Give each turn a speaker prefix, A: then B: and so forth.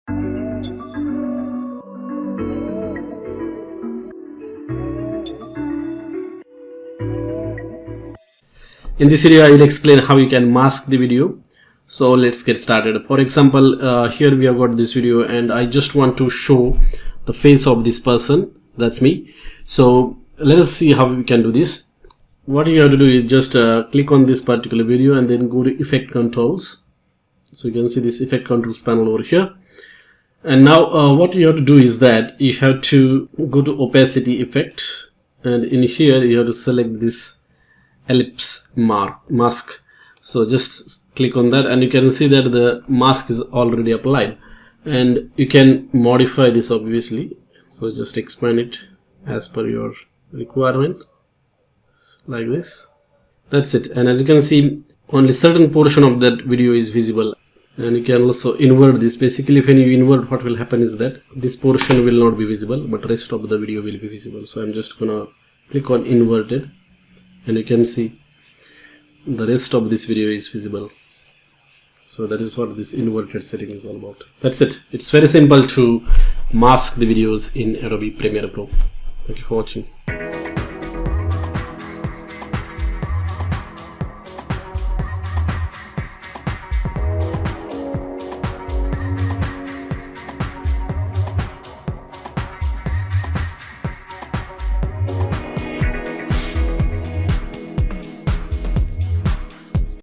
A: In this video I will explain how you can mask the video. So let's get started. For example, here we have got this video and I just want to show the face of this person. That's me. So let us see how we can do this. What you have to do is just click on this particular video and then go to effect controls. So you can see this effect controls panel over here. And now what you have to do is that you have to go to opacity effect, and in here you have to select this ellipse mask. So just click on that and you can see that the mask is already applied, and you can modify this obviously. So just expand it as per your requirement like this. That's it. And as you can see, only certain portion of that video is visible, and you can also invert this. Basically when you invert, what will happen is that this portion will not be visible but rest of the video will be visible. So I'm just gonna click on inverted and you can see the rest of this video is visible. So that is what this inverted setting is all about. That's it. It's very simple to mask the videos in Adobe Premiere Pro. Thank you for watching.